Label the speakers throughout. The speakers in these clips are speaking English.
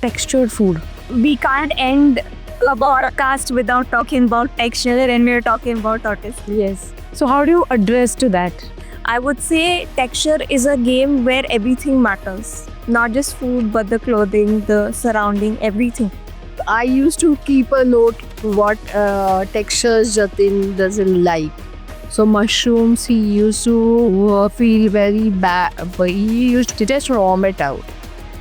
Speaker 1: textured food.
Speaker 2: We can't end a podcast without talking about texture, and we're talking about autism.
Speaker 1: Yes. So how do you address to that?
Speaker 2: I would say texture is a game where everything matters. Not just food, but the clothing, the surrounding, everything.
Speaker 3: I used to keep a note what textures Jatin doesn't like. So mushrooms, he used to feel very bad, but he used to just vomit it out.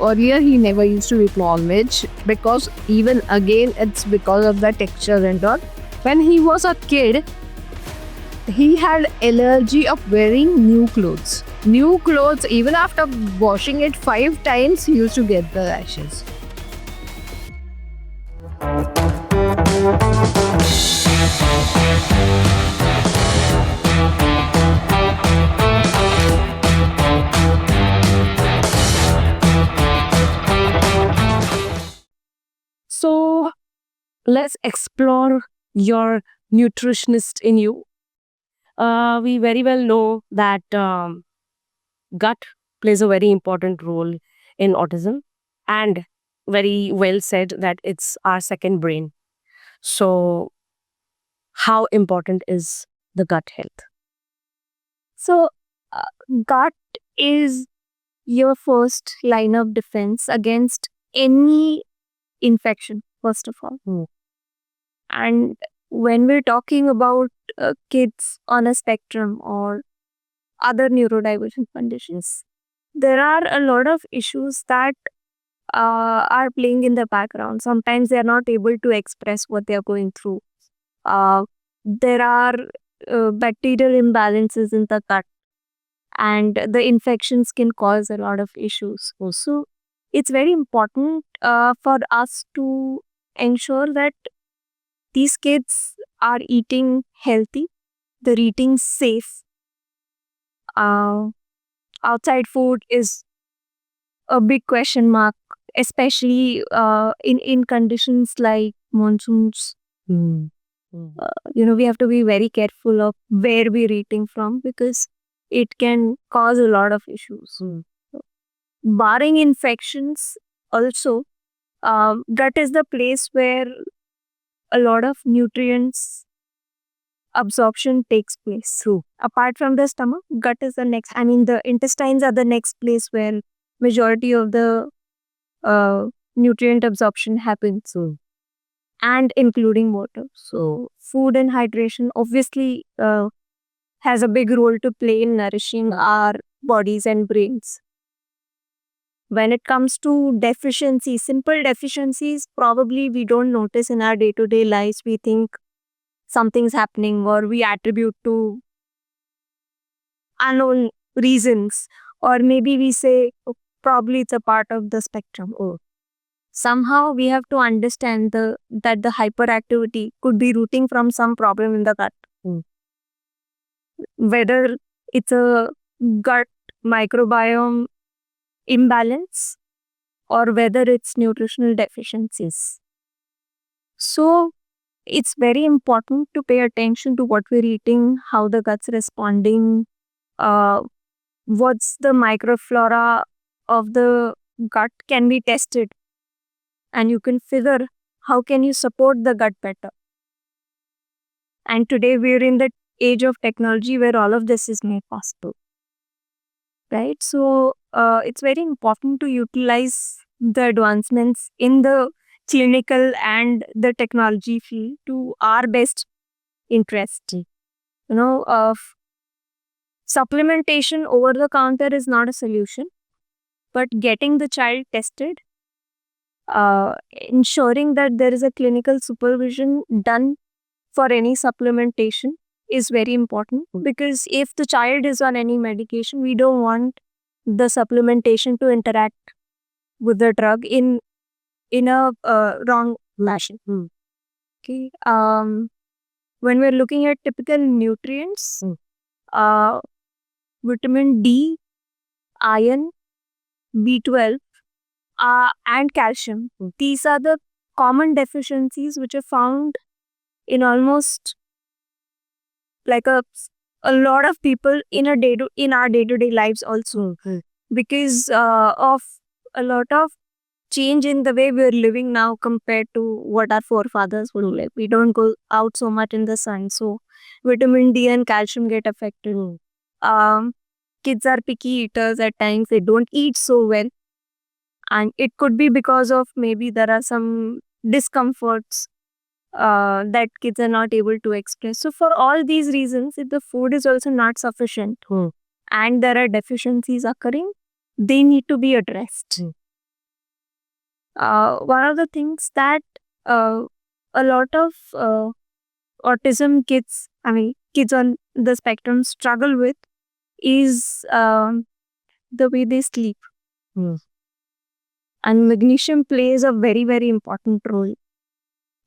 Speaker 3: Earlier, he never used to eat non-veg because even again, it's because of the texture and all. When he was a kid, he had allergy of wearing new clothes. New clothes, even after washing it 5 times, he used to get the rashes.
Speaker 1: So let's explore your nutritionist in you. We very well know that gut plays a very important role in autism, and very well said that it's our second brain. So how important is the gut health?
Speaker 2: So, gut is your first line of defense against any infection, first of all. And when we're talking about kids on a spectrum or other neurodivergent conditions, there are a lot of issues that are playing in the background. Sometimes they are not able to express what they are going through. There are bacterial imbalances in the gut, and the infections can cause a lot of issues. So it's very important for us to ensure that these kids are eating healthy, they're eating safe. Outside food is a big question mark, especially in conditions like monsoons. We have to be very careful of where we're eating from because it can cause a lot of issues. Barring infections, also, gut is the place where a lot of nutrients absorption takes place. Apart from the stomach, gut is the next. The intestines are the next place where majority of the nutrient absorption happens, and including water. So food and hydration obviously has a big role to play in nourishing our bodies and brains. When it comes to deficiencies, simple deficiencies, probably we don't notice in our day-to-day lives. We think something's happening or we attribute to unknown reasons, or maybe we say, "Oh, probably it's a part of the spectrum." Somehow we have to understand that the hyperactivity could be rooting from some problem in the gut. Whether it's a gut microbiome imbalance or whether it's nutritional deficiencies. So it's very important to pay attention to what we're eating, how the gut's responding, what's the microflora of the gut can be tested, and you can figure how can you support the gut better. And today we're in the age of technology where all of this is made possible, right? So it's very important to utilize the advancements in the clinical and the technology field to our best interest. Supplementation over the counter is not a solution, but getting the child tested, ensuring that there is a clinical supervision done for any supplementation is very important, because if the child is on any medication, we don't want the supplementation to interact with the drug in a wrong fashion. Okay. When we're looking at typical nutrients, vitamin D, iron, B12, and calcium. These are the common deficiencies which are found in almost like a lot of people in our day-to-day lives also, because of a lot of change in the way we're living now compared to what our forefathers would live. We don't go out so much in the sun, so vitamin D and calcium get affected. Kids are picky eaters at times. They don't eat so well, and it could be because of maybe there are some discomforts that kids are not able to express. So for all these reasons, if the food is also not sufficient and there are deficiencies occurring, they need to be addressed. One of the things that a lot of autism kids, kids on the spectrum struggle with is the way they sleep. And magnesium plays a very, very important role.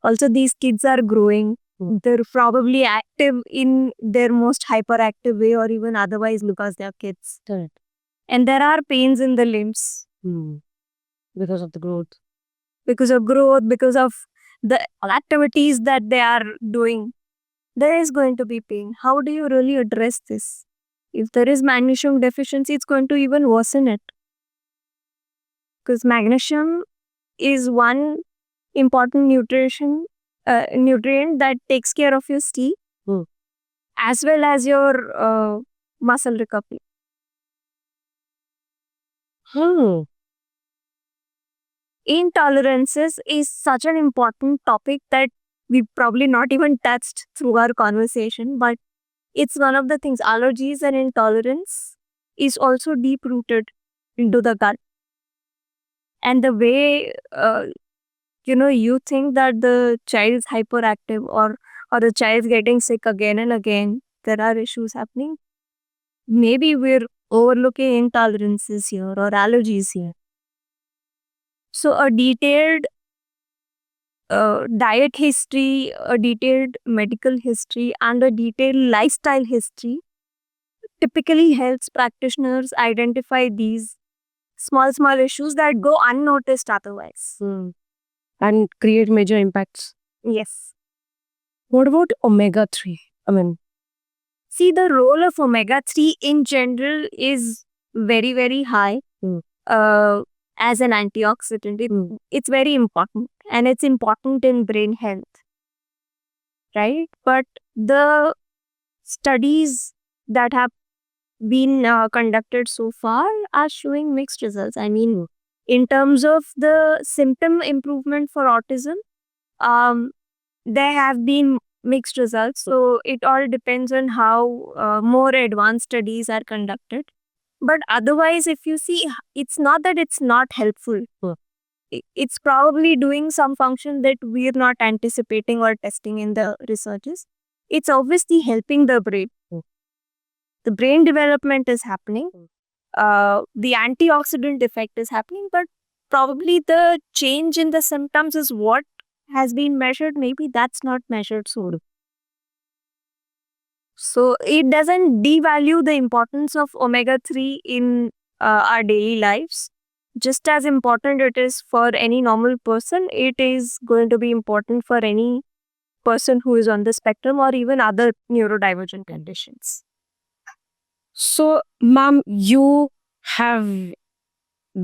Speaker 2: Also, these kids are growing. They're probably active in their most hyperactive way or even otherwise because they're kids.
Speaker 1: Correct.
Speaker 2: And there are pains in the limbs
Speaker 1: Because of the growth.
Speaker 2: because of growth, because of the activities that they are doing. There is going to be pain. How do you really address this? If there is magnesium deficiency, it's going to even worsen it. Because magnesium is one important nutrient that takes care of your sleep as well as your muscle recovery. Intolerances is such an important topic that we've probably not even touched through our conversation, but it's one of the things. Allergies and intolerance is also deep rooted into the gut. And the way you think that the child is hyperactive or the child is getting sick again and again, there are issues happening. Maybe we're overlooking intolerances here or allergies here. So a detailed diet history, a detailed medical history, and a detailed lifestyle history typically helps practitioners identify these small issues that go unnoticed otherwise.
Speaker 1: And create major impacts.
Speaker 2: Yes.
Speaker 1: What about omega-3?
Speaker 2: See, the role of omega-3 in general is very, very high as an antioxidant. It's very important, and it's important in brain health, right? But the studies that have been conducted so far are showing mixed results. In terms of the symptom improvement for autism, there have been mixed results. So it all depends on how more advanced studies are conducted. But otherwise, if you see, it's not that it's not helpful. It's probably doing some function that we're not anticipating or testing in the researches. It's obviously helping the brain. The brain development is happening. The antioxidant effect is happening, but probably the change in the symptoms is what has been measured. Maybe that's not measured so. So it doesn't devalue the importance of omega-3 in our daily lives. Just as important it is for any normal person, it is going to be important for any person who is on the spectrum or even other neurodivergent conditions.
Speaker 1: So, ma'am, you have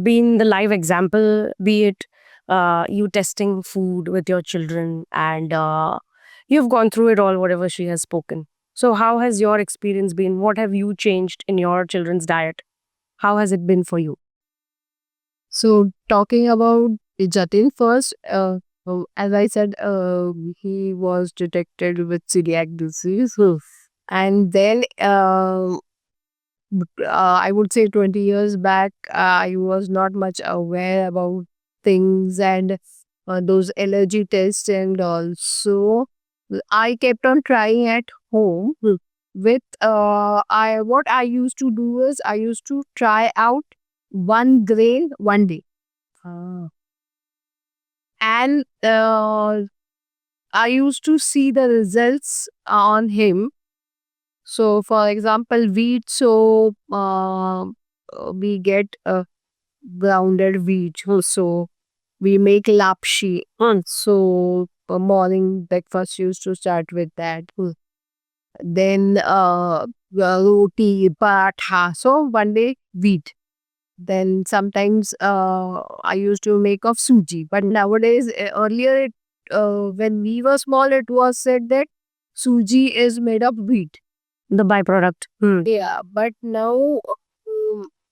Speaker 1: been the live example, be it you testing food with your children, and you've gone through it all, whatever she has spoken. So how has your experience been? What have you changed in your children's diet? How has it been for you?
Speaker 3: So talking about Jatin first, as I said, he was detected with celiac disease, and then I would say 20 years back, I was not much aware about things and those allergy tests, and also I kept on trying at home with what I used to do is I used to try out one grain one day. And I used to see the results on him. So, for example, wheat. So, we get grounded wheat. So, we make lapshi. So, morning breakfast used to start with that. Then, roti, paratha. So, one day wheat. Then sometimes I used to make of suji. But nowadays, earlier, when we were small, it was said that suji is made of wheat.
Speaker 1: The byproduct.
Speaker 3: Yeah, but now,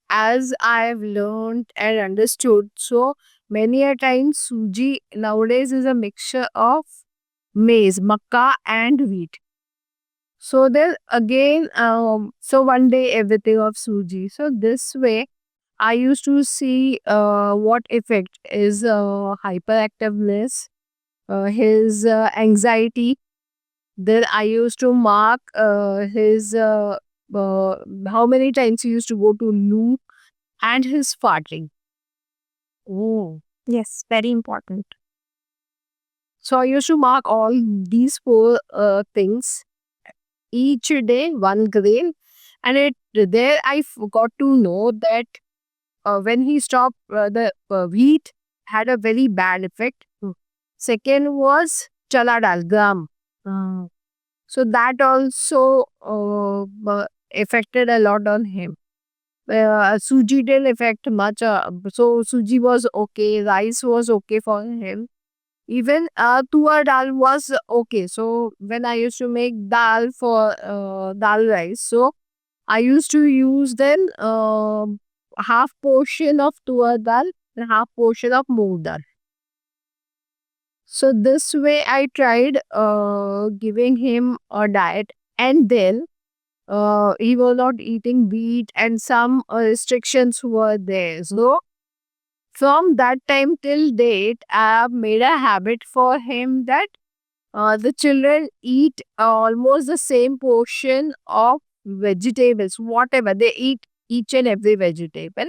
Speaker 3: as I've learned and understood, so many a times suji nowadays is a mixture of maize, makkah, and wheat. So then again, so one day everything of suji. So this way, I used to see what effect is hyperactiveness, his anxiety. Then I used to mark his how many times he used to go to loo and his farting.
Speaker 1: Oh.
Speaker 2: Yes, very important.
Speaker 3: So I used to mark all these four things each day, one grain, and it there I got to know that when he stopped, the wheat had a very bad effect. Second was chala dal gram. So that also affected a lot on him. Suji didn't affect much. So suji was okay, rice was okay for him. Even tuar dal was okay. So when I used to make dal for dal rice, so I used to use then half portion of tuar dal and half portion of moong dal. So this way I tried giving him a diet, and then he was not eating wheat and some restrictions were there. So from that time till date, I have made a habit for him that the children eat almost the same portion of vegetables, whatever they eat, each and every vegetable.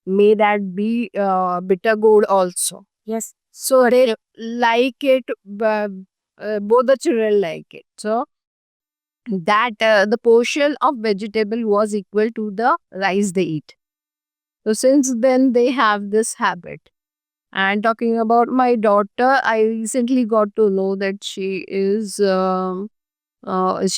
Speaker 3: May that be bitter gourd also.
Speaker 1: Yes.
Speaker 3: So they like it, both the children like it. So that the portion of vegetable was equal to the rice they eat. So since then they have this habit. And talking about my daughter, I recently got to know that she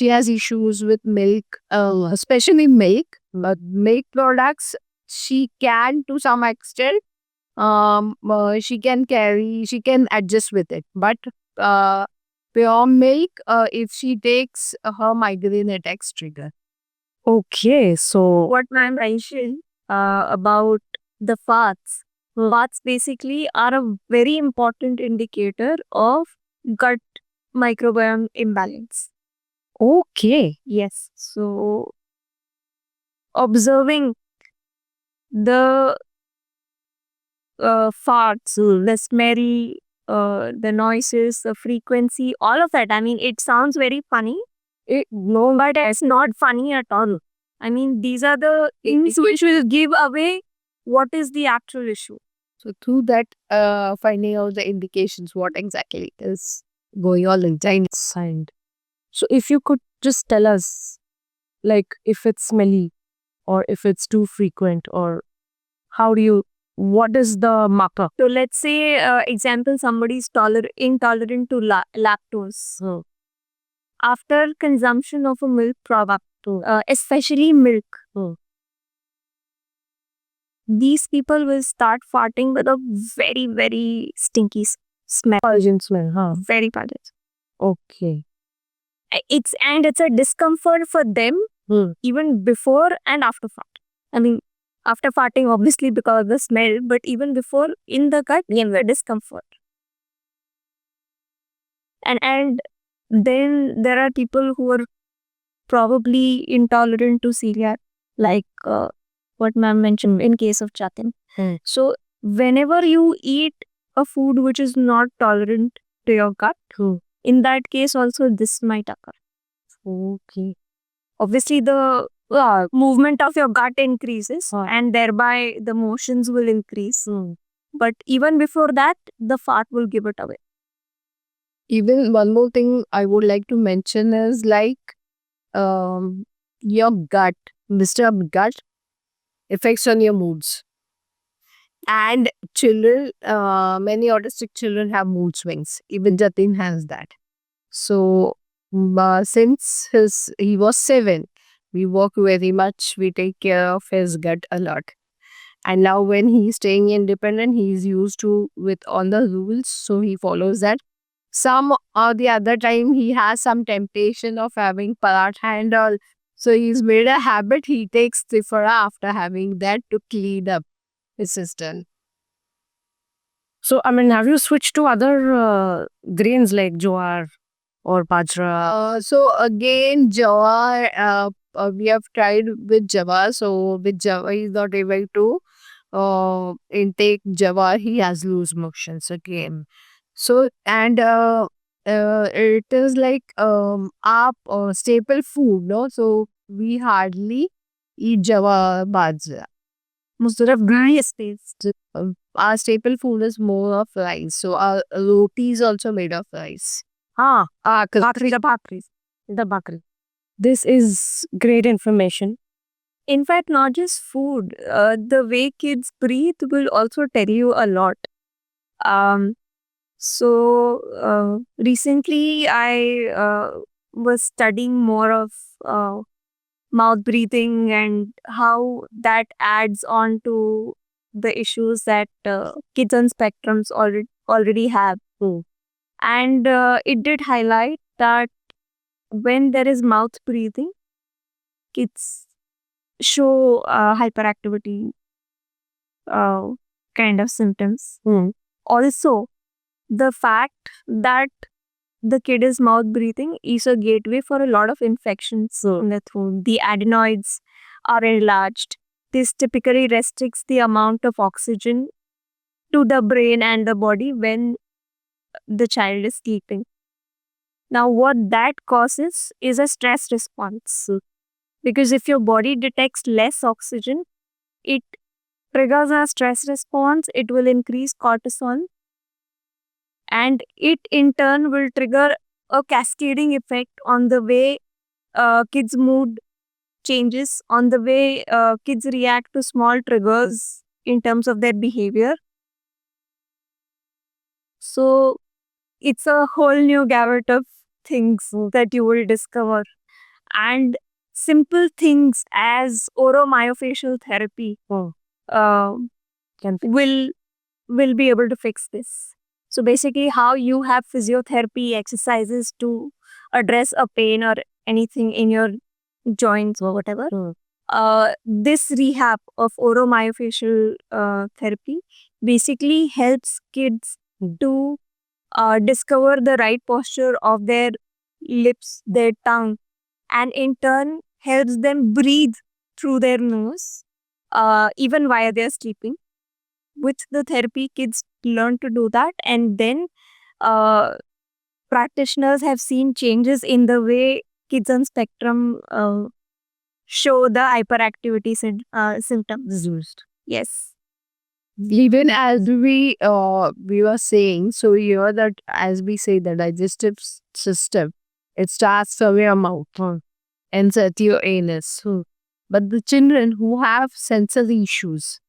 Speaker 3: has issues with milk, especially milk. But milk products, she can to some extent. She can adjust with it. But pure milk, if she takes, her migraine attacks trigger.
Speaker 1: Okay. So
Speaker 2: What ma'am mentioned about the fats. Fats basically are a very important indicator of gut microbiome imbalance.
Speaker 1: okay.
Speaker 2: Yes. So observing the farts, the smelly, the noises, the frequency, all of that. I mean, it sounds very funny. No, but it's not funny at all. I mean, these are the things which will give away what is the actual issue.
Speaker 3: So through that, finding out the indications what exactly is going on inside.
Speaker 1: So if you could just tell us, like, if it's smelly or if it's too frequent, or what is the marker?
Speaker 2: So let's say, example, somebody is intolerant to lactose. After consumption of a milk product, especially milk, these people will start farting with a very, very stinky smell.
Speaker 1: Pungent smell, huh?
Speaker 2: Very pungent.
Speaker 1: Okay.
Speaker 2: It's a discomfort for them even before and after fart. I mean, after farting, obviously because of the smell, but even before in the gut, the discomfort. And then there are people who are probably intolerant to celiac, like what ma'am mentioned in case of Jatin. So whenever you eat a food which is not tolerant to your gut, in that case also this might occur.
Speaker 1: Okay.
Speaker 2: Obviously the movement of your gut increases and thereby the motions will increase. But even before that, the fart will give it away.
Speaker 3: Even one more thing I would like to mention is like your gut, Mr. Gut, effects on your moods. And children, many autistic children have mood swings. Even Jatin has that. So since he was 7, we work very much. We take care of his gut a lot. And now when he's staying independent, he's used to with all the rules, so he follows that. Some or the other time he has some temptation of having paratha and all. So he's made a habit. He takes trifara after having that to clean up his system.
Speaker 1: So, I mean, have you switched to other grains like jowar or bajra?
Speaker 3: So again, jawar, we have tried with jawar. So with jawar, he's not able to intake jawar. He has loose motions again. So and it is like our staple food, no? So we hardly eat jawar bajra.
Speaker 2: Most of rice taste.
Speaker 3: Our staple food is more of rice. So our roti is also made of rice.
Speaker 1: Ah,
Speaker 3: Bhakri.
Speaker 1: the bakri. This is great information.
Speaker 2: In fact, not just food. The way kids breathe will also tell you a lot. Recently I was studying more of mouth breathing and how that adds on to the issues that kids on spectrums already have. And it did highlight that when there is mouth breathing, kids show hyperactivity kind of symptoms. Also, the fact that the kid is mouth breathing is a gateway for a lot of infections in the throat. The adenoids are enlarged. This typically restricts the amount of oxygen to the brain and the body when the child is sleeping. Now, what that causes is a stress response. Because if your body detects less oxygen, it triggers a stress response, it will increase cortisol, and it in turn will trigger a cascading effect on the way kids' mood changes, on the way kids react to small triggers in terms of their behavior. So it's a whole new gamut of things that you will discover. And simple things as oromyofacial therapy will be able to fix this. So basically, how you have physiotherapy exercises to address a pain or anything in your joints or whatever. This rehab of oromyofacial therapy basically helps kids to discover the right posture of their lips, their tongue, and in turn helps them breathe through their nose even while they're sleeping. With the therapy, kids learn to do that, and then practitioners have seen changes in the way kids on spectrum show the hyperactivity symptoms. Yes.
Speaker 3: Even as we were saying, so here that as we say the digestive system, it starts from your mouth ends at your anus. But the children who have sensory issues,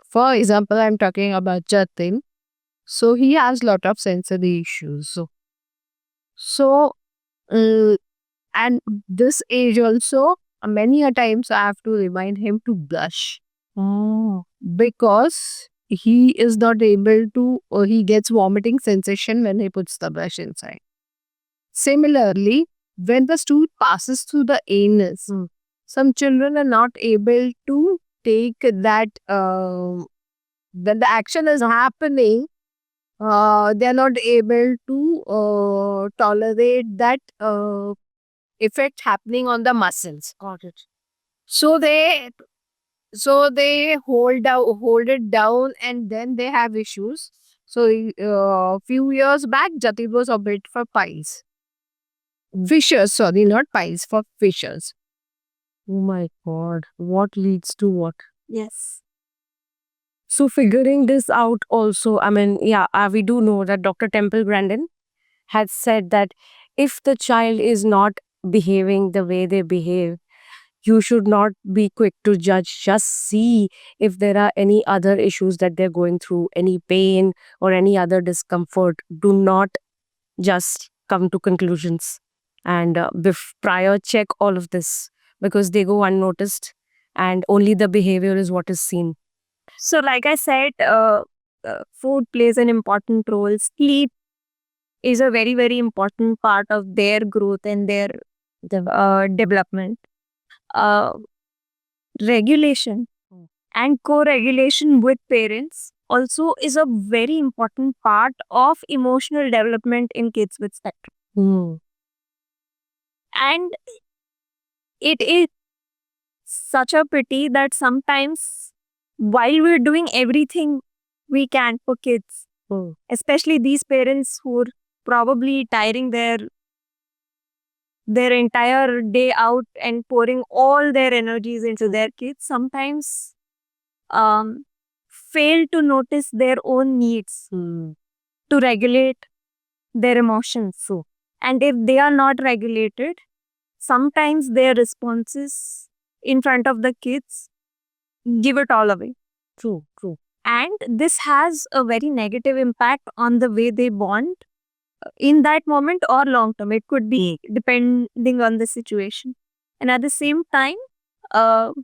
Speaker 3: for example, I'm talking about Jatin, so he has lot of sensory issues. So and this age also, many a times I have to remind him to blush. Because he is not able to, or he gets vomiting sensation when he puts the brush inside. Similarly, when the stool passes through the anus, some children are not able to take that, when the action is happening, they are not able to tolerate that effect happening on the muscles.
Speaker 1: Got it.
Speaker 3: So they hold it down, and then they have issues. So few years back, Jatin was operated for piles. Fissures, sorry, not piles, for fissures.
Speaker 1: Oh my God. What leads to what?
Speaker 2: Yes.
Speaker 1: So figuring this out also, I mean, yeah, we do know that Dr. Temple Grandin had said that if the child is not behaving the way they behave, you should not be quick to judge. Just see if there are any other issues that they're going through, any pain or any other discomfort. Do not just come to conclusions, and prior check all of this, because they go unnoticed and only the behavior is what is seen.
Speaker 2: So, like I said, food plays an important role. Sleep is a very, very important part of their growth and their development. Uh, Regulation and co-regulation with parents also is a very important part of emotional development in kids with spectrum. And it is such a pity that sometimes while we're doing everything we can for kids, especially these parents who are probably tiring their entire day out and pouring all their energies into their kids, sometimes fail to notice their own needs to regulate their emotions. And if they are not regulated, sometimes their responses in front of the kids give it all away.
Speaker 1: True.
Speaker 2: And this has a very negative impact on the way they bond in that moment or long term. It could be depending on the situation. And at the same time, the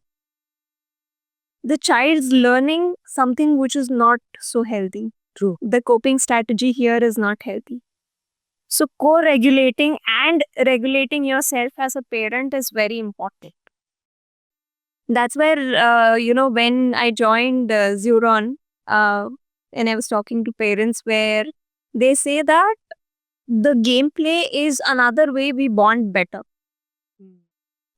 Speaker 2: child's learning something which is not so healthy.
Speaker 1: True.
Speaker 2: The coping strategy here is not healthy. So, co-regulating and regulating yourself as a parent is very important. That's where, when I joined Zuron, and I was talking to parents where they say that the gameplay is another way we bond better.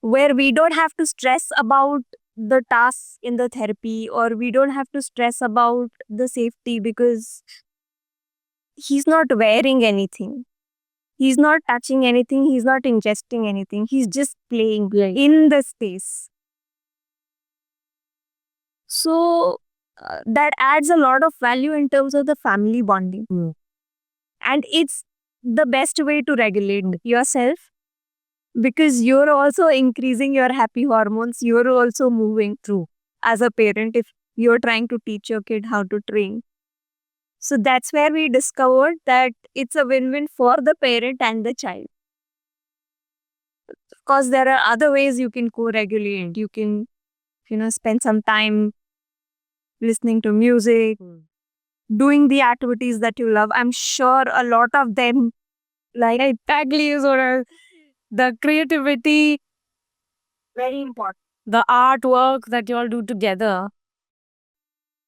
Speaker 2: Where we don't have to stress about the tasks in the therapy, or we don't have to stress about the safety because he's not wearing anything. He's not touching anything. He's not ingesting anything. He's just playing in the space. So that adds a lot of value in terms of the family bonding. And it's the best way to regulate yourself, because you're also increasing your happy hormones. You're also moving through as a parent if you're trying to teach your kid how to train. So that's where we discovered that it's a win-win for the parent and the child. Of course, there are other ways you can co-regulate. You can, spend some time listening to music, doing the activities that you love. I'm sure a lot of them, like tag leaves or the creativity, very important.
Speaker 1: The artwork that you all do together,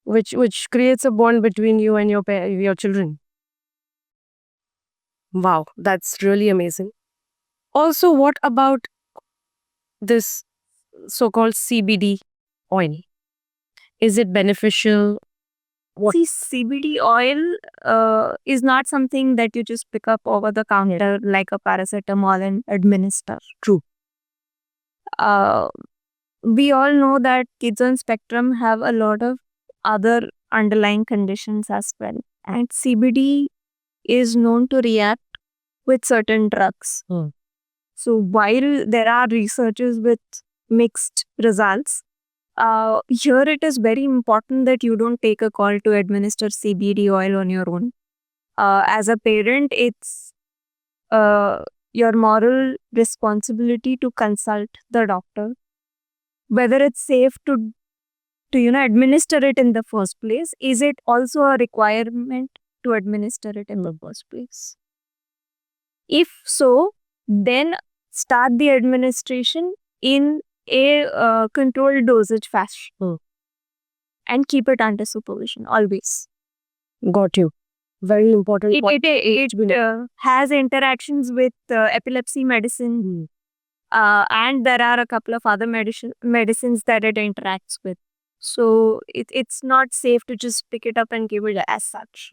Speaker 1: which creates a bond between you and your children. Wow, that's really amazing. Also, what about this so-called CBD oil? Is it beneficial?
Speaker 2: See, CBD oil is not something that you just pick up over the counter like a paracetamol and administer.
Speaker 1: True.
Speaker 2: We all know that kids on spectrum have a lot of other underlying conditions as well. And CBD is known to react with certain drugs. So while there are researches with mixed results, here it is very important that you don't take a call to administer CBD oil on your own. As a parent, it's your moral responsibility to consult the doctor whether it's safe to administer it in the first place. Is it also a requirement to administer it in the first place? If so, then start the administration in a controlled dosage fashion and keep it under supervision always.
Speaker 1: Got you. Very important point.
Speaker 2: It has interactions with epilepsy medicine, and there are a couple of other medicines that it interacts with. So it's not safe to just pick it up and give it as such.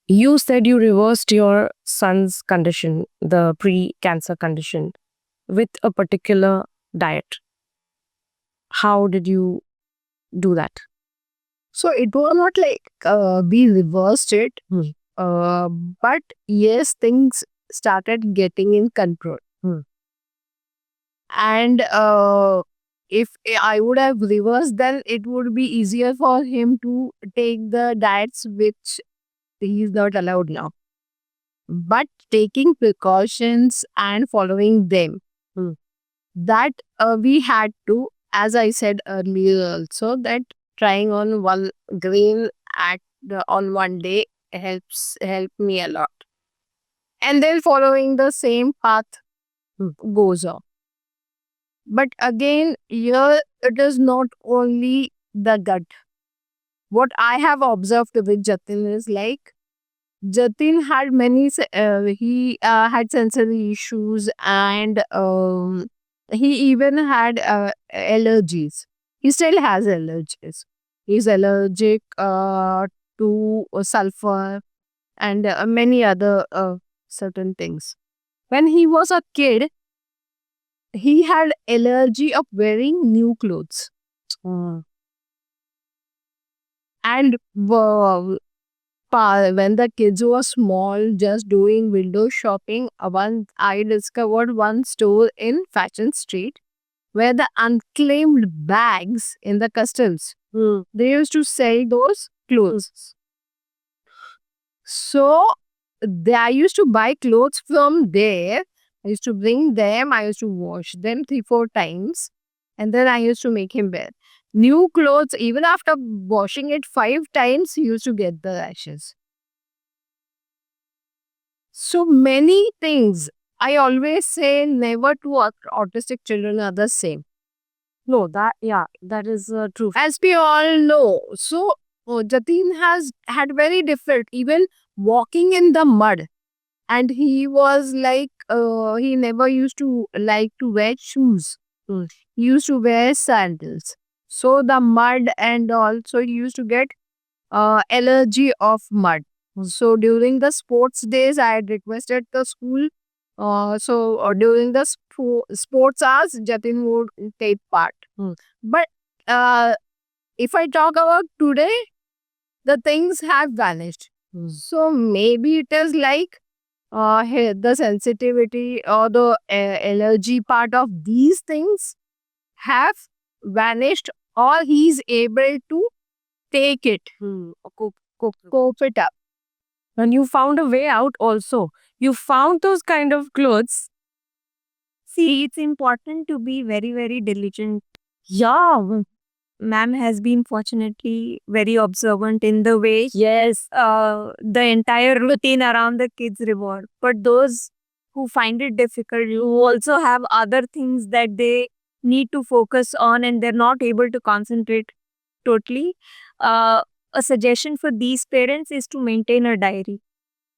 Speaker 1: You said you reversed your son's condition, the pre-cancer condition, with a particular diet. How did you do that?
Speaker 3: So it was not like we reversed it, but yes, things started getting in control. And if I would have reversed, then it would be easier for him to take the diets which he is not allowed now. But taking precautions and following them, that we had to, as I said earlier also, that trying on one green on one day help me a lot. And then following the same path goes on. But again, here it is not only the gut. What I have observed with Jatin is like Jatin had he had sensory issues, and he even had allergies. He still has allergies. He's allergic to sulfur and many other certain things. When he was a kid, he had allergy of wearing new clothes. And when the kids were small, just doing window shopping, once I discovered one store in Fashion Street where the unclaimed bags in the customs, they used to sell those clothes. So I used to buy clothes from there. I used to bring them. I used to wash them 3-4 times, and then I used to make him wear new clothes. Even after washing it 5 times, he used to get the rashes. So many things. I always say never two autistic children are the same.
Speaker 1: No, that is true.
Speaker 3: As we all know. So Jatin has had very different, even walking in the mud. And he was like, he never used to like to wear shoes. He used to wear sandals. So the mud, and also he used to get allergy of mud. So during the sports days, I had requested the school. During the sports hours, Jatin would take part. But if I talk about today, the things have vanished. So maybe it is like the sensitivity or the allergy part of these things have vanished, or he's able to take it, cope it up.
Speaker 1: And you found a way out also. You found those kind of clothes.
Speaker 2: See, it's important to be very, very diligent.
Speaker 1: Yeah.
Speaker 2: Ma'am has been fortunately very observant in the way
Speaker 1: Yes.
Speaker 2: the entire routine around the kids revolve. But those who find it difficult, you also have other things that they need to focus on and they're not able to concentrate totally. A suggestion for these parents is to maintain a diary.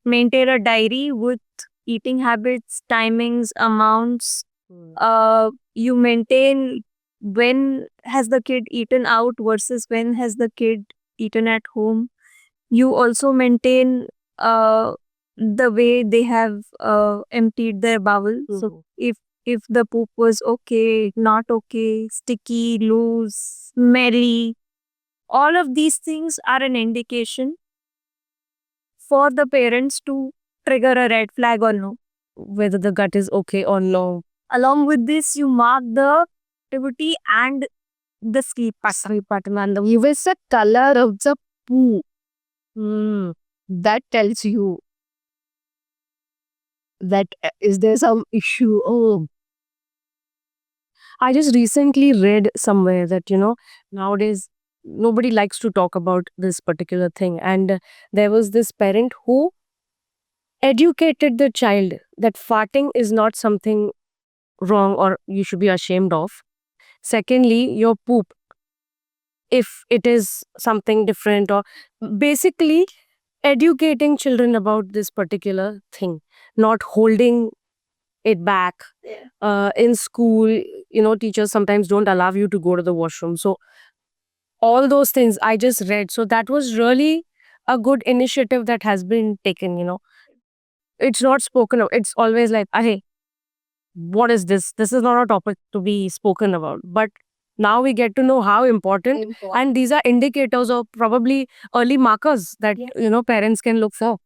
Speaker 2: Maintain a diary with eating habits, timings, amounts. You maintain when has the kid eaten out versus when has the kid eaten at home. You also maintain the way they have emptied their bowel. So if the poop was okay, not okay, sticky, loose, smelly, all of these things are an indication for the parents to trigger a red flag or no.
Speaker 1: Whether the gut is okay or no.
Speaker 2: Along with this, you mark the activity and the sleep pattern.
Speaker 3: And even the color of the poo, that tells you that is there some issue. Oh,
Speaker 1: I just recently read somewhere that, nowadays nobody likes to talk about this particular thing. And there was this parent who educated the child that farting is not something wrong or you should be ashamed of. Secondly, your poop, if it is something different, or basically educating children about this particular thing, not holding it back. In school, teachers sometimes don't allow you to go to the washroom. So all those things I just read. So that was really a good initiative that has been taken. It's not spoken of. It's always like, hey, what is this? This is not a topic to be spoken about. But now we get to know how important. And these are indicators or probably early markers that, parents can look for.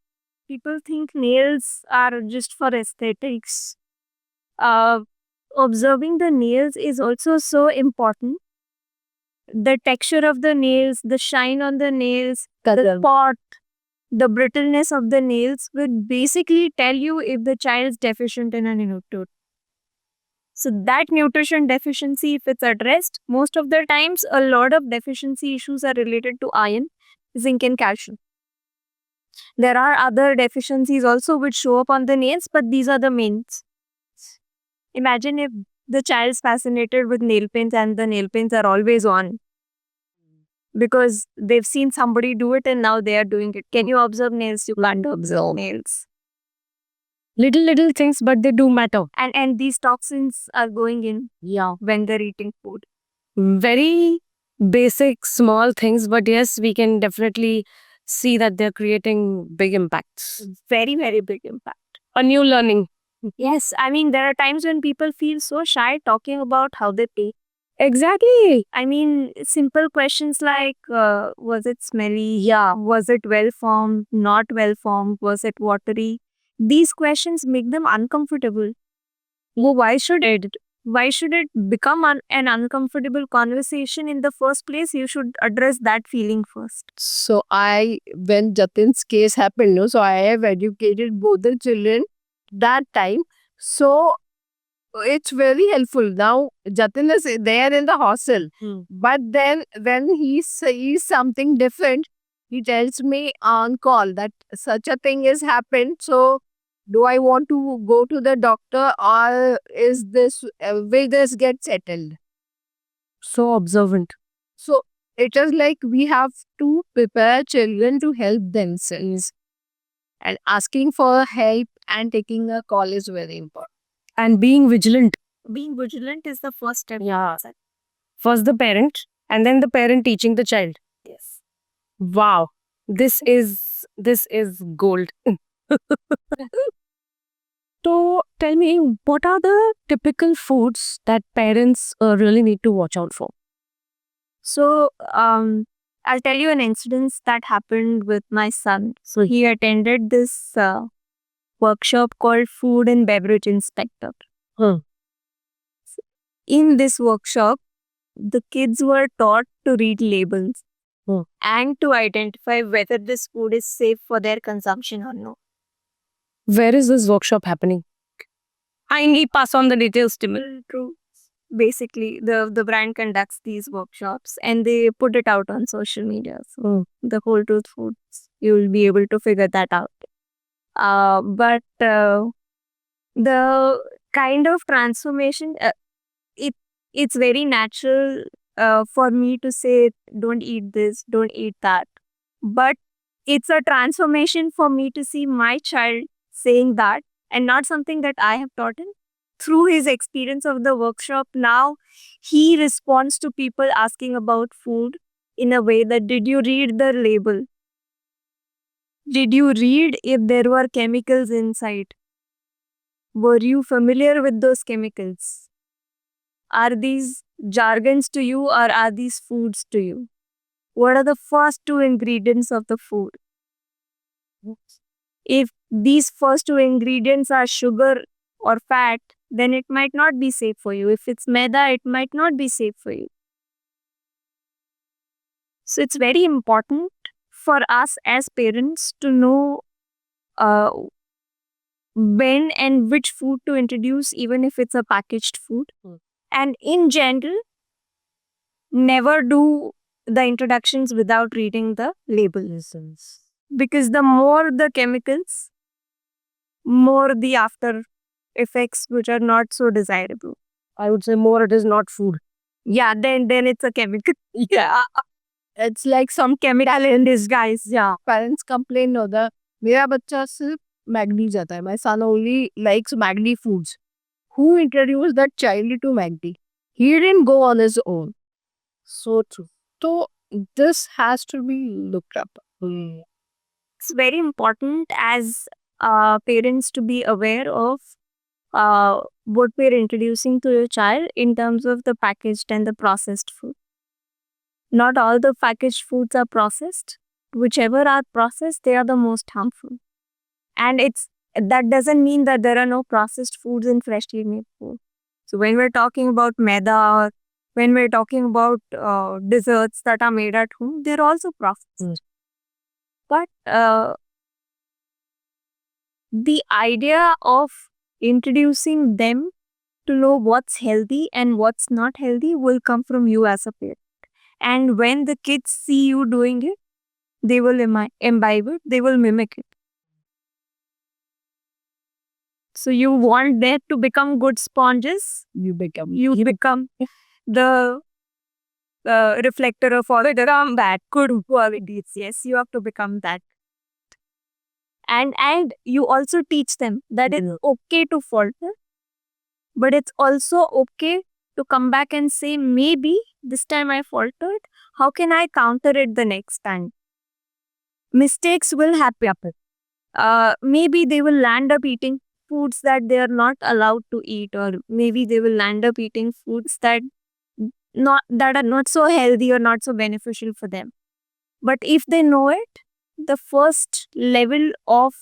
Speaker 2: People think nails are just for aesthetics. Observing the nails is also so important. The texture of the nails, the shine on the nails, the spot, the brittleness of the nails would basically tell you if the child is deficient in an nutrient. So that nutrition deficiency, if it's addressed, most of the times a lot of deficiency issues are related to iron, zinc and calcium. There are other deficiencies also which show up on the nails, but these are the mains. Imagine if the child is fascinated with nail paints and the nail paints are always on because they've seen somebody do it and now they are doing it. Can you observe nails? You can't observe nails.
Speaker 1: Little things, but they do matter.
Speaker 2: And these toxins are going in
Speaker 1: Yeah.
Speaker 2: when they're eating food.
Speaker 1: Very basic, small things, but yes, we can definitely see that they're creating big impacts.
Speaker 2: Very, very big impact.
Speaker 1: A new learning.
Speaker 2: Yes, I mean, there are times when people feel so shy talking about how they pay.
Speaker 1: Exactly.
Speaker 2: I mean, simple questions like, was it smelly? Yeah. Was it well formed? Not well formed? Was it watery? These questions make them uncomfortable. Well, why should it become an uncomfortable conversation in the first place? You should address that feeling first.
Speaker 3: So when Jatin's case happened, no, so I have educated both the children that time. So it's very helpful. Now Jatin is there in the hostel, but then when he sees something different, he tells me on call that such a thing has happened. So do I want to go to the doctor, or is this will this get settled?
Speaker 1: So observant.
Speaker 3: So it is like we have to prepare children to help themselves. And asking for help and taking a call is very important.
Speaker 1: And being vigilant.
Speaker 2: Being vigilant is the first step.
Speaker 1: Yeah. First the parent, and then the parent teaching the child.
Speaker 2: Yes.
Speaker 1: Wow. This is gold. So tell me, what are the typical foods that parents really need to watch out for?
Speaker 2: So, I'll tell you an incident that happened with my son. So, he attended this workshop called Food and Beverage Inspector. In this workshop, the kids were taught to read labels and to identify whether this food is safe for their consumption or no.
Speaker 1: Where is this workshop happening? Kindly pass on the details to me.
Speaker 2: True. Basically, the brand conducts these workshops and they put it out on social media. So the Whole Truth Foods, you will be able to figure that out. But the kind of transformation, it's very natural for me to say, don't eat this, don't eat that. But it's a transformation for me to see my child saying that and not something that I have taught him. Through his experience of the workshop, now he responds to people asking about food in a way that, did you read the label? Did you read if there were chemicals inside? Were you familiar with those chemicals? Are these jargons to you or are these foods to you? What are the first two ingredients of the food? If these first two ingredients are sugar or fat, then it might not be safe for you. If it's maida, it might not be safe for you. So it's very important for us as parents to know when and which food to introduce, even if it's a packaged food. And in general, never do the introductions without reading the labels. Because the more the chemicals, more the after effects which are not so desirable.
Speaker 1: I would say more it is not food.
Speaker 2: Yeah, then it's a chemical.
Speaker 3: Yeah. It's like some chemical in disguise. Yeah. Parents complain, no, मेरा बच्चा सिर्फ मैगडी जाता है. My son only likes Maggi foods. Who introduced that child to Maggi? He didn't go on his own. So true. So this has to be looked up.
Speaker 2: It's very important as parents to be aware of what we're introducing to your child in terms of the packaged and the processed food. Not all the packaged foods are processed. Whichever are processed, they are the most harmful. And that doesn't mean that there are no processed foods in freshly made food. So when we're talking about maida, or when we're talking about desserts that are made at home, they're also processed. But the idea of introducing them to know what's healthy and what's not healthy will come from you as a parent. And when the kids see you doing it, they will imbibe it, they will mimic it. So you want them to become good sponges,
Speaker 3: You become.
Speaker 2: you become the reflector of all the bad good qualities. Yes, you have to become that. And you also teach them that it's okay to falter, but it's also okay to come back and say, maybe this time I faltered. How can I counter it the next time? Mistakes will happen. Maybe they will land up eating foods that they are not allowed to eat, or maybe they will land up eating foods that are not so healthy or not so beneficial for them. But if they know it, the first level of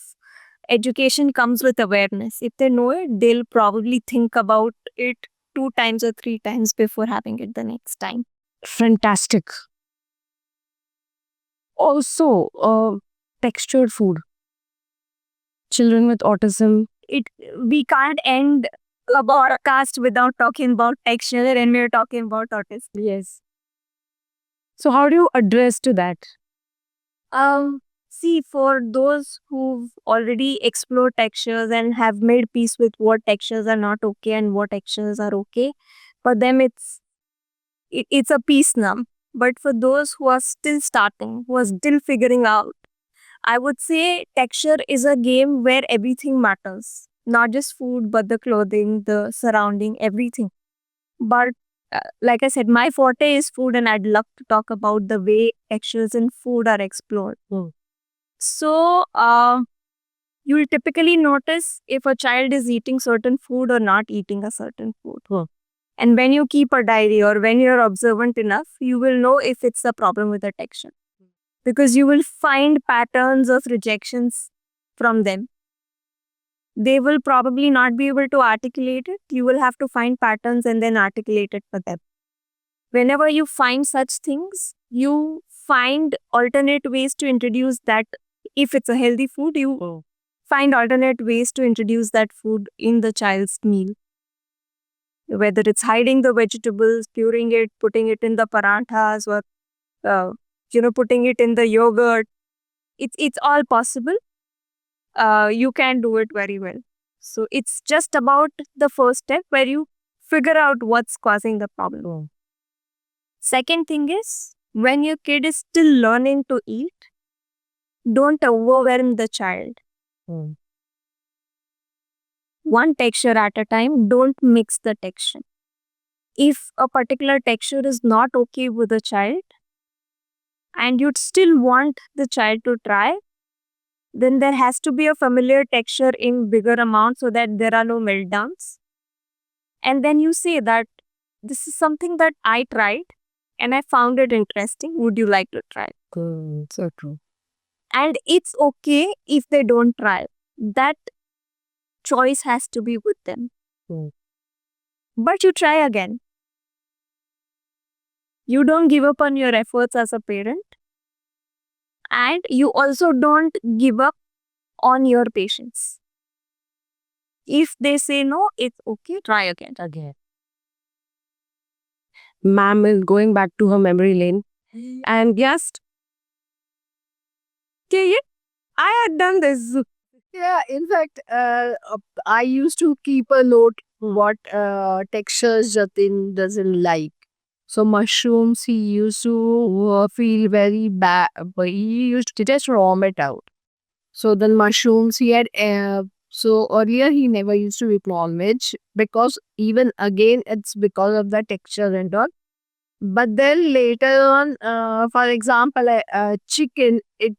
Speaker 2: education comes with awareness. If they know it, they'll probably think about it 2 times or 3 times before having it the next time.
Speaker 1: Fantastic. Also, textured food. Children with autism.
Speaker 2: We can't end a podcast without talking about texture, and we're talking about autism.
Speaker 1: Yes. So how do you address to that?
Speaker 2: See, for those who've already explored textures and have made peace with what textures are not okay and what textures are okay, for them it's a peace now. But for those who are still starting, who are still figuring out, I would say texture is a game where everything matters. Not just food, but the clothing, the surrounding, everything. But like I said, my forte is food, and I'd love to talk about the way textures in food are explored. So, you'll typically notice if a child is eating certain food or not eating a certain food. And when you keep a diary or when you're observant enough, you will know if it's a problem with the texture. Because you will find patterns of rejections from them. They will probably not be able to articulate it. You will have to find patterns and then articulate it for them. Whenever you find such things, you find alternate ways to introduce that. If it's a healthy food, you find alternate ways to introduce that food in the child's meal. Whether it's hiding the vegetables, curing it, putting it in the paranthas, or putting it in the yogurt. It's all possible. You can do it very well. So it's just about the first step where you figure out what's causing the problem. Second thing is, when your kid is still learning to eat, don't overwhelm the child. One texture at a time, don't mix the texture. If a particular texture is not okay with the child, and you'd still want the child to try, then there has to be a familiar texture in bigger amounts so that there are no meltdowns. And then you say that this is something that I tried and I found it interesting. Would you like to try?
Speaker 1: So true.
Speaker 2: And it's okay if they don't try. That choice has to be with them. But you try again. You don't give up on your efforts as a parent. And you also don't give up on your patients. If they say no, it's okay. Try again.
Speaker 1: Ma'am is going back to her memory lane and guessed, okay, I had done this.
Speaker 3: Yeah, in fact, I used to keep a note what textures Jatin doesn't like. So mushrooms, he used to feel very bad, but he used to just vomit out. So then mushrooms, he had. So earlier he never used to eat non-veg because even again it's because of the texture and all. But then later on, for example, chicken, it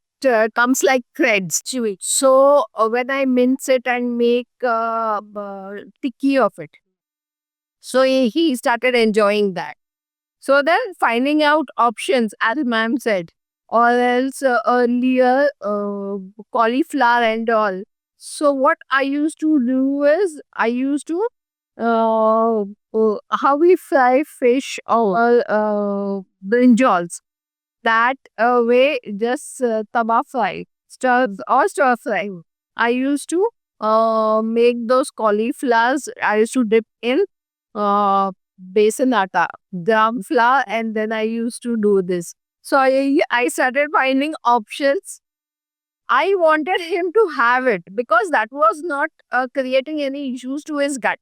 Speaker 3: comes like threads. So when I mince it and make tikki of it, so he started enjoying that. So then finding out options, as ma'am said, or else earlier cauliflower and all. So what I used to do is I used to how we fry fish or brinjals. That way, just tawa fry, stir fry. I used to make those cauliflowers. I used to dip in besan atta, gram flour, and then I used to do this. So I started finding options. I wanted him to have it because that was not creating any issues to his gut.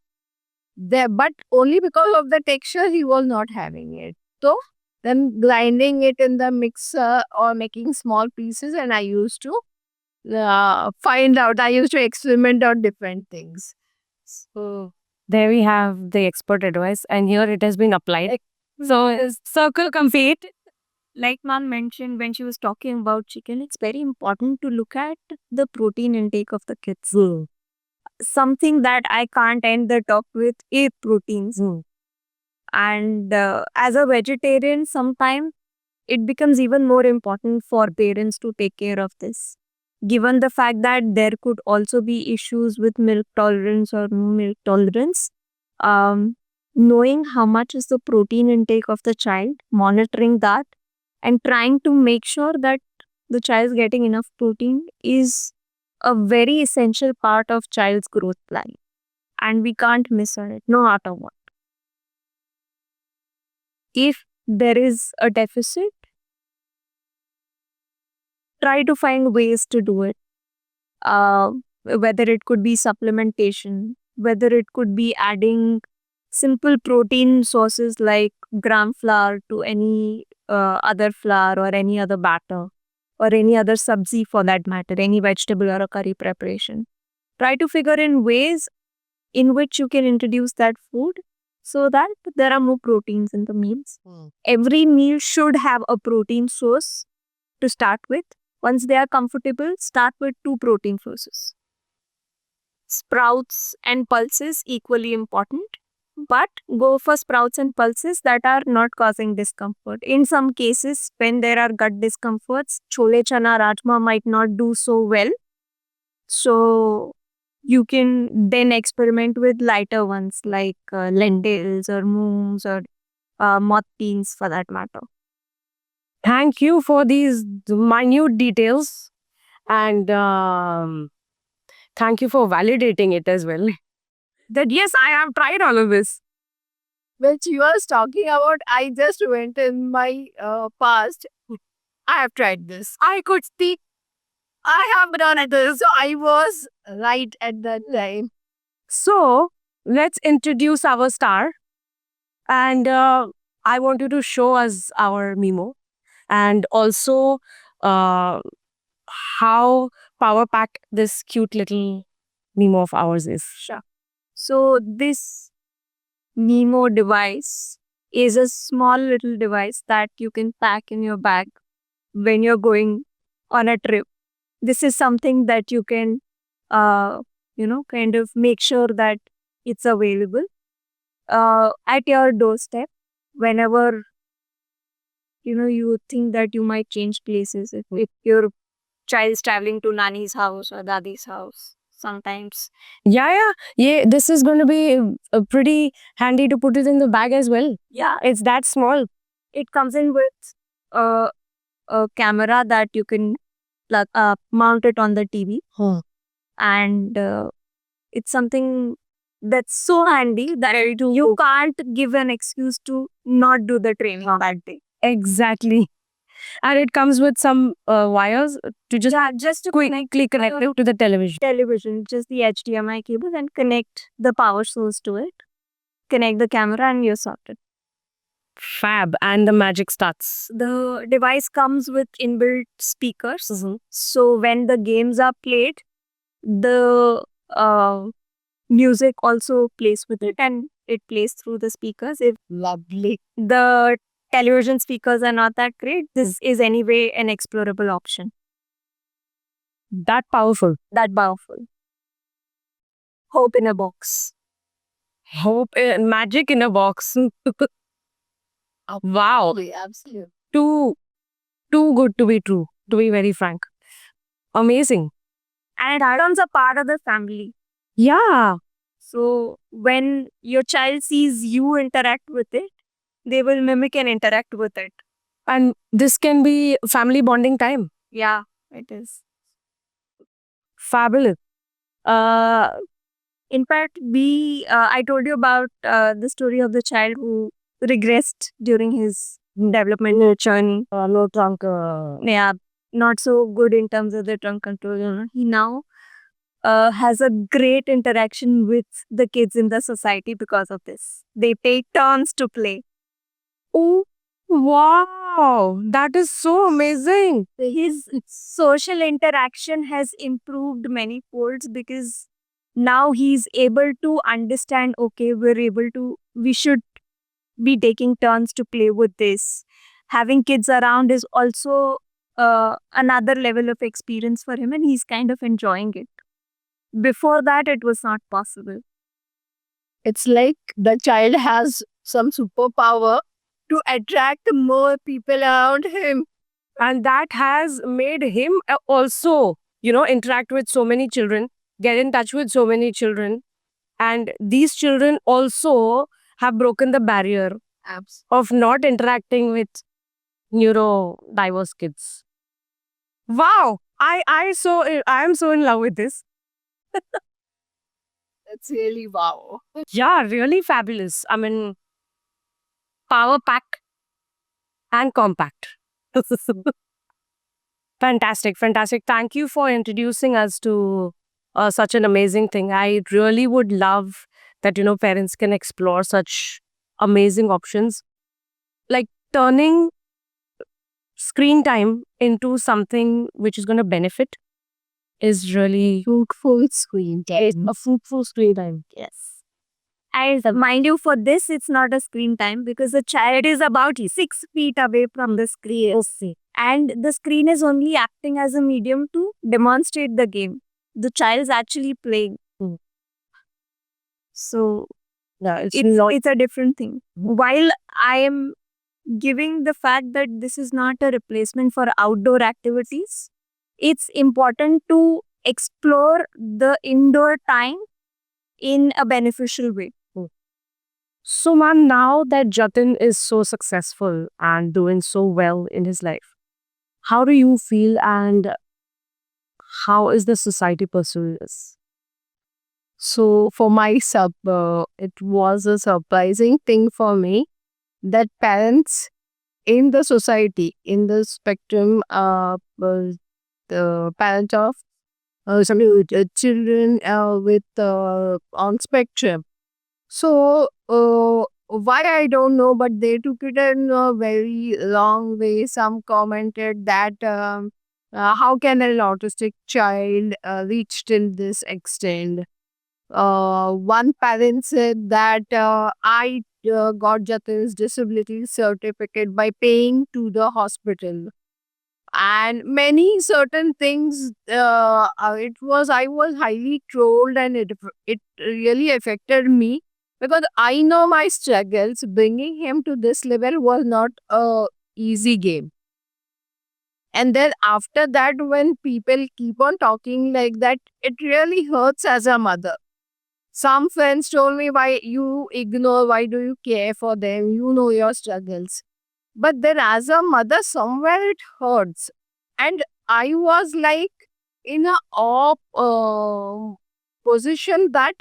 Speaker 3: There, but only because of the texture, he was not having it. So then grinding it in the mixer or making small pieces, and I used to find out. I used to experiment on different things.
Speaker 1: So there we have the expert advice, and here it has been applied. So is circle complete.
Speaker 2: Like mom mentioned when she was talking about chicken, it's very important to look at the protein intake of the kids. Something that I can't end the talk with is proteins. And as a vegetarian, sometimes it becomes even more important for parents to take care of this. Given the fact that there could also be issues with milk tolerance or no milk tolerance, knowing how much is the protein intake of the child, monitoring that, and trying to make sure that the child is getting enough protein is a very essential part of child's growth plan. And we can't miss on it, no matter what. If there is a deficit, try to find ways to do it. Whether it could be supplementation, whether it could be adding simple protein sources like gram flour to any other flour or any other batter or any other sabzi for that matter, any vegetable or a curry preparation. Try to figure in ways in which you can introduce that food so that there are more proteins in the meals. Every meal should have a protein source to start with. Once they are comfortable, start with 2 protein sources. Sprouts and pulses equally important, but go for sprouts and pulses that are not causing discomfort. In some cases, when there are gut discomforts, chole chana rajma might not do so well. So you can then experiment with lighter ones like lentils or moons or moth beans for that matter.
Speaker 1: Thank you for these minute details, and thank you for validating it as well. That yes, I have tried all of this.
Speaker 3: Which you was talking about, I just went in my past. I have tried this. I could see. I have done this. So I was right at that time.
Speaker 1: So let's introduce our star, and I want you to show us our Mimo, and also how power packed this cute little Mimo of ours is.
Speaker 2: Sure. So this Nemo device is a small little device that you can pack in your bag when you're going on a trip. This is something that you can, kind of make sure that it's available at your doorstep whenever, you think that you might change places. If your child is traveling to Nani's house or Dadi's house, sometimes.
Speaker 1: Yeah. This is going to be pretty handy to put it in the bag as well.
Speaker 2: Yeah,
Speaker 1: It's that small.
Speaker 2: it comes in with a camera that you can mount it on the TV. And it's something that's so handy that you can't give an excuse to not do the training on that day.
Speaker 1: Exactly. And it comes with some wires to just
Speaker 2: to
Speaker 1: quickly connect it to the television.
Speaker 2: television, just the HDMI cable, and connect the power source to it. Connect the camera and you're sorted.
Speaker 1: Fab. And the magic starts.
Speaker 2: The device comes with inbuilt speakers.
Speaker 1: Mm-hmm.
Speaker 2: So when the games are played, the music also plays with it and it plays through the speakers. If
Speaker 3: Lovely.
Speaker 2: the television speakers are not that great, this is anyway an explorable option.
Speaker 1: That powerful.
Speaker 2: That powerful. Hope in a box.
Speaker 1: Hope, magic in a box. Wow.
Speaker 3: Absolutely.
Speaker 1: Too good to be true, to be very frank. Amazing.
Speaker 2: And add-ons are part of the family.
Speaker 1: Yeah.
Speaker 2: So when your child sees you interact with it, they will mimic and interact with it.
Speaker 1: And this can be family bonding time.
Speaker 2: Yeah, it is.
Speaker 1: Fabulous.
Speaker 2: In fact, I told you about the story of the child who regressed during his developmental journey.
Speaker 1: No trunk.
Speaker 2: Yeah, not so good in terms of the trunk control. He now has a great interaction with the kids in the society because of this. They take turns to play.
Speaker 1: Oh, wow. That is so amazing.
Speaker 2: His social interaction has improved many folds because now he's able to understand, okay, we should be taking turns to play with this. Having kids around is also another level of experience for him, and he's kind of enjoying it. Before that, it was not possible.
Speaker 3: It's like the child has some superpower to attract more people around him.
Speaker 1: And that has made him also, interact with so many children, get in touch with so many children. And these children also have broken the barrier of not interacting with neurodiverse kids. Wow. I am so in love with this.
Speaker 3: That's really wow.
Speaker 1: Yeah, really fabulous. I mean, power pack and compact. Fantastic, fantastic. Thank you for introducing us to such an amazing thing. I really would love that, parents can explore such amazing options. Like turning screen time into something which is going to benefit is really
Speaker 3: Fruitful screen time.
Speaker 1: a fruitful screen time.
Speaker 2: Yes. And mind you, for this, it's not a screen time because the child is about 6 feet away from the screen. And the screen is only acting as a medium to demonstrate the game. The child is actually playing. So
Speaker 1: Yeah,
Speaker 2: it's a different thing. While I am giving the fact that this is not a replacement for outdoor activities, it's important to explore the indoor time in a beneficial way.
Speaker 1: So, ma'am, now that Jatin is so successful and doing so well in his life, how do you feel and how is the society pursuing this?
Speaker 3: So for it was a surprising thing for me that parents in the society, in the spectrum, the parent of some children with on spectrum. So why I don't know, but they took it in a very long way. Some commented that how can an autistic child reach till this extent? One parent said that I got Jatin's disability certificate by paying to the hospital. And many certain things, I was highly trolled, and it really affected me because I know my struggles. Bringing him to this level was not a easy game. And then after that, when people keep on talking like that, it really hurts as a mother. Some friends told me, why you ignore, why do you care for them? You know your struggles. But then as a mother, somewhere it hurts. And I was like in a position that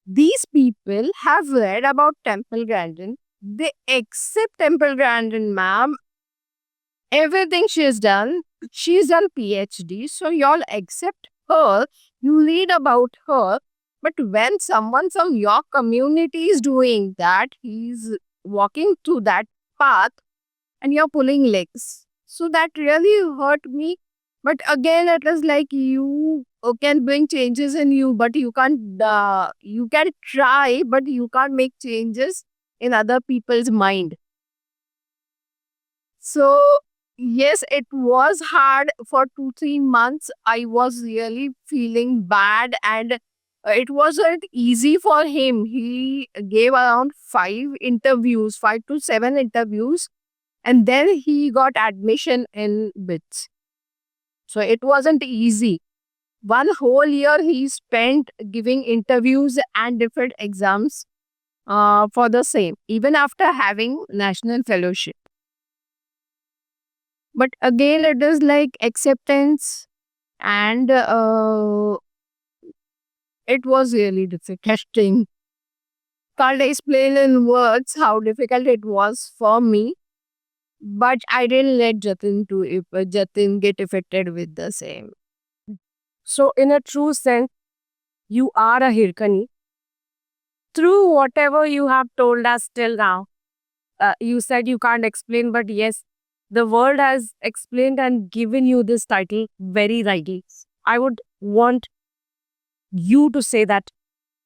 Speaker 3: these people have read about Temple Grandin. They accept Temple Grandin, ma'am. Everything she's done PhD. So y'all accept her. You read about her. But when someone from your community is doing that, he's walking through that path and you're pulling legs. So that really hurt me. But again, it is like you can bring changes in you, but you can try, but you can't make changes in other people's mind. So, yes, it was hard for 2-3 months. I was really feeling bad, and it wasn't easy for him. He gave around 5 to 7 interviews, and then he got admission in BITS. So it wasn't easy. One whole year he spent giving interviews and different exams for the same, even after having national fellowship. But again, it is like acceptance and it was really difficult. Can't explain in words how difficult it was for me, but I didn't let Jatin get affected with the same.
Speaker 1: So, in a true sense, you are a Hirkani. Through whatever you have told us till now, you said you can't explain, but yes, the world has explained and given you this title very rightly. I would want you to say that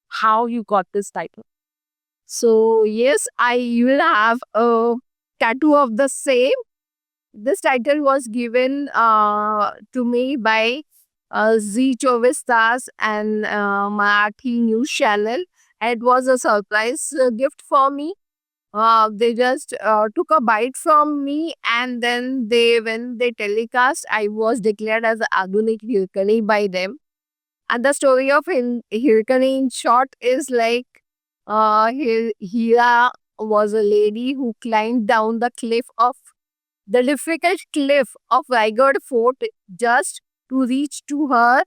Speaker 1: how you got this title.
Speaker 3: So yes, I will have a tattoo of the same. This title was given to me by Z Chovistas and Marathi News Channel. It was a surprise gift for me. They just took a bite from me, and then when they telecast, I was declared as Adunik Hirkani by them. And the story of Hirkani in short is like Hira was a lady who climbed down the difficult cliff of Raigad Fort just to reach to her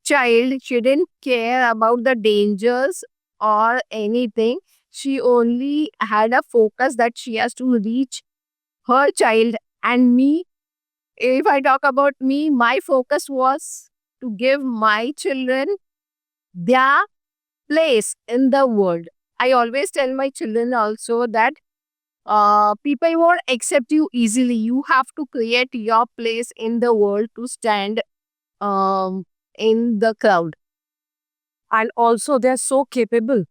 Speaker 3: child. She didn't care about the dangers or anything. She only had a focus that she has to reach her child. And me, if I talk about me, my focus was to give my children their place in the world. I always tell my children also that people won't accept you easily. You have to create your place in the world to stand um, in the crowd.
Speaker 1: And also, they're so capable.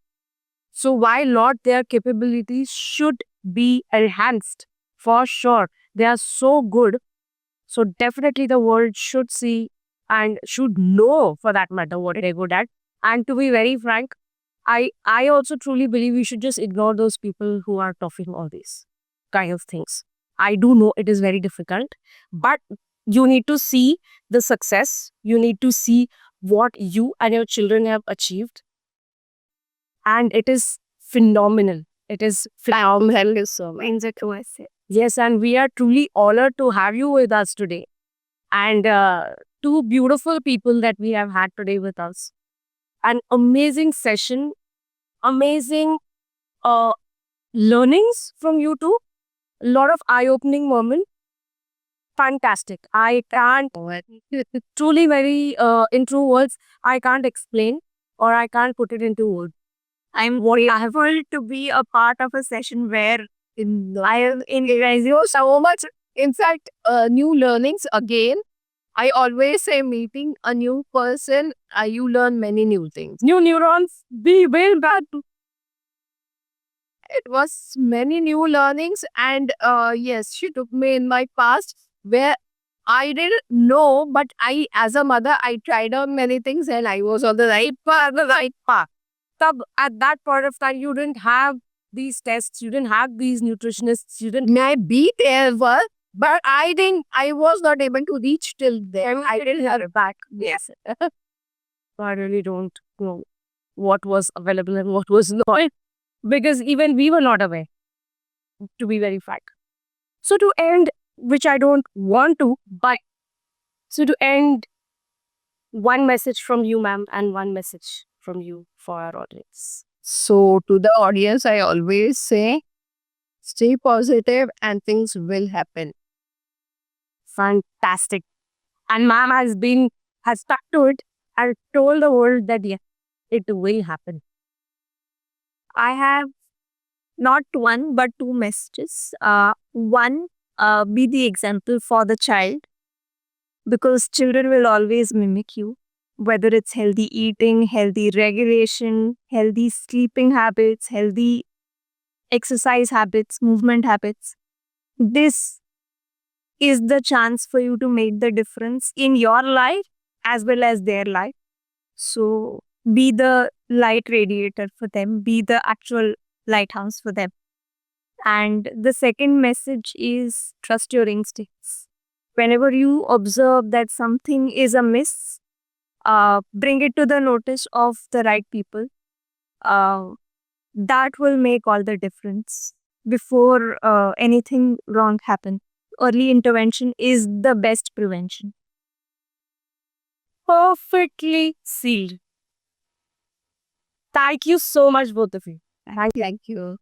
Speaker 1: So, why not their capabilities should be enhanced for sure? They are so good. So, definitely the world should see and should know for that matter what they're good at. And to be very frank, I also truly believe we should just ignore those people who are talking all these kind of things. I do know it is very difficult, but you need to see the success. You need to see what you and your children have achieved. And it is phenomenal. It is phenomenal. So much.
Speaker 2: Means it to us.
Speaker 1: Yes, and we are truly honored to have you with us today. And two beautiful people that we have had today with us. An amazing session, amazing learnings from you two, a lot of eye-opening moments. Fantastic. I can't, truly very, in true words, I can't explain or I can't put it into words.
Speaker 2: I'm grateful to be a part of a session where
Speaker 3: I have in so much. In fact, new learnings again. I always say meeting a new person, you learn many new things.
Speaker 1: New neurons, be well back.
Speaker 3: It was many new learnings, and yes, she took me in my past where I didn't know, but I, as a mother, I tried on many things, and I was on the right path, the right path.
Speaker 1: At that point of time, you didn't have these tests, you didn't have these nutritionists, you didn't.
Speaker 3: May be there were, but I was not able to reach till there. I didn't have it back. Yes.
Speaker 1: I really don't know what was available and what was not, because even we were not aware, to be very frank. So to end, which I don't want to, but so to end, one message from you, ma'am, and one message from you for our audience.
Speaker 3: So to the audience, I always say, stay positive and things will happen.
Speaker 1: Fantastic. And ma'am has stuck to it and told the world that yes, it will happen.
Speaker 2: I have not one but two messages. One, be the example for the child, because children will always mimic you, whether it's healthy eating, healthy regulation, healthy sleeping habits, healthy exercise habits, movement habits. This is the chance for you to make the difference in your life as well as their life. So be the light radiator for them, be the actual lighthouse for them. And the second message is trust your instincts. Whenever you observe that something is amiss, bring it to the notice of the right people. That will make all the difference before anything wrong happens. Early intervention is the best prevention.
Speaker 1: Perfectly sealed. Thank you so much, both of you.
Speaker 3: Thank you.
Speaker 2: Thank you.